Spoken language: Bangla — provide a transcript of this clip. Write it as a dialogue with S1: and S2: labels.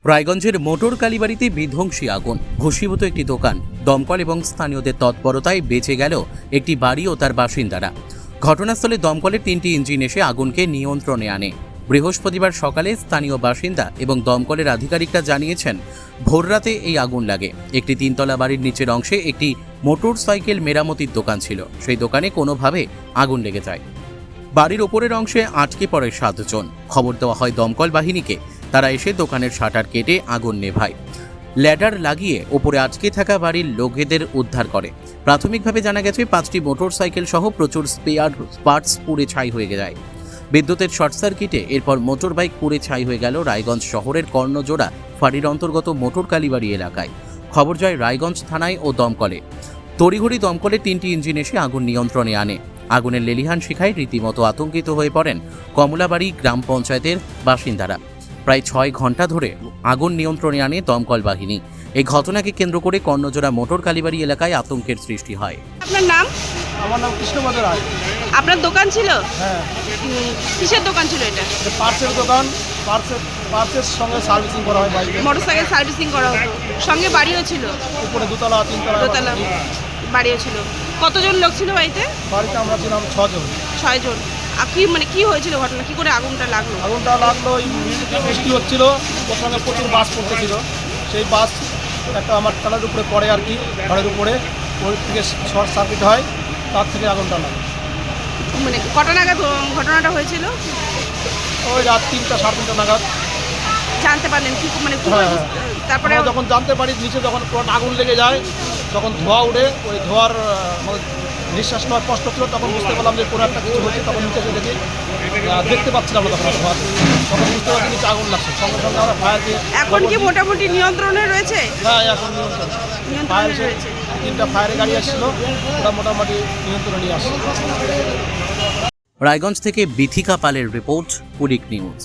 S1: রায়গঞ্জের মোটর কালীবাড়িতে বিধ্বংসী আগুন, ভস্মীভূত একটি দোকান, দমকল এবং স্থানীয়দের তৎপরতায় বেঁচে গেল একটি বাড়ি ও তার বাসিন্দারা। ঘটনাস্থলে দমকলের 3টি ইঞ্জিন এসে আগুনকে নিয়ন্ত্রণে আনে। বৃহস্পতিবার সকালে স্থানীয় বাসিন্দা এবং দমকলের আধিকারিকরা জানিয়েছেন, ভোররাতে এই আগুন লাগে। একটি 3তলা বাড়ির নিচের অংশে একটি মোটর সাইকেল মেরামতির দোকান ছিল। সেই দোকানে কোনোভাবে আগুন লেগে যায়। বাড়ির ওপরের অংশে আটকে পড়ে 7 জন। খবর দেওয়া হয় দমকল বাহিনীকে। তারা এসে দোকানের শাটার কেটে আগুন নেভায়। ল্যাডার লাগিয়ে ওপরে আটকে থাকা বাড়ির লোকেদের উদ্ধার করে। প্রাথমিকভাবে জানা গেছে 5টি মোটর সাইকেল সহ প্রচুর স্পেয়ার পার্টস পুড়ে ছাই হয়ে যায়। বিদ্যুতের শর্ট সার্কিটে এরপর মোটর বাইক পুড়ে ছাই হয়ে গেল রায়গঞ্জ শহরের কর্ণজোড়া ফাঁড়ির অন্তর্গত মোটর কালীবাড়ি এলাকায়। খবর যায় রায়গঞ্জ থানায় ও দমকলে। তড়িঘড়ি দমকলের 3টি ইঞ্জিন এসে আগুন নিয়ন্ত্রণে আনে। আগুনের লেলিহান শিখায় রীতিমতো আতঙ্কিত হয়ে পড়েন কমলাবাড়ি গ্রাম পঞ্চায়েতের বাসিন্দারা। প্রায় 6 ঘন্টা ধরে আগুন নিয়ন্ত্রণে আনে দমকল বাহিনী। এই ঘটনাকে কেন্দ্র করে কর্ণজোড়া মোটর কালীবাড়ি এলাকায় আতঙ্কের সৃষ্টি হয়।
S2: আপনার নাম?
S3: আমার নাম কৃষ্ণপদ রায়।
S2: আপনার দোকান ছিল?
S3: হ্যাঁ।
S2: কিসের দোকান ছিল এটা?
S3: পার্সের দোকান। পার্সের সঙ্গে সার্ভিসিং করা হয় বাইকে।
S2: মোটরসাইকেল সার্ভিসিং করা হতো, সঙ্গে বাড়িও ছিল?
S3: উপরে 2তলা 3তলা
S2: দোতলা বাড়িও ছিল। কতজন লোক ছিল বাড়িতে?
S3: বাড়িতে আমরা ছিলাম 6 জন।
S2: 6 জন। আর কি হয়েছিল ঘটনা? কি করে আগুনটা লাগলো?
S3: আগুনটা লাগলো, বৃষ্টি হচ্ছিল, ওর সঙ্গে প্রচুর বাস পড়তেছিল। সেই বাস একটা আমার চালার উপরে পড়ে আর কি, ঘরের উপরে, ওই থেকে শর্ট সার্কিট হয়, তার থেকে আগুনটা লাগে।
S2: মানে কটা নাগাদ ঘটনাটা হয়েছিল?
S3: ওই রাত 3টা 3:30 নাগাদ
S2: জানতে পারলেন কি মানে কি
S3: হ্যাঁ,
S2: করে? তারপরে
S3: আমরা যখন জানতে পারি নিচে যখন আগুন লেগে যায়, যখন ধোঁয়া উঠে, ওই ধোঁয়ার নিঃশ্বাস নেওয়ার কষ্ট ছিল, তখন বুঝতে পারলাম যে কোনো একটা কিছু হচ্ছে। তখন নিচে এসে দেখি, দেখতে পাচ্ছিলাম না তখন ধোঁয়া, তখন বুঝতে পারছি নিচে আগুন লাগছে। সঙ্গে সঙ্গে আমরা ফায়ারকে।
S2: এখন কি মোটামুটি নিয়ন্ত্রণে রয়েছে?
S3: হ্যাঁ, এখন নিয়ন্ত্রণ। ফায়ার এসে 3টা ফায়ারের গাড়ি আসছিল, ওরা মোটামুটি নিয়ন্ত্রণে নিয়ে আসছে।
S1: রায়গঞ্জ থেকে বিথিকা পালের রিপোর্ট, পুলিক নিউজ।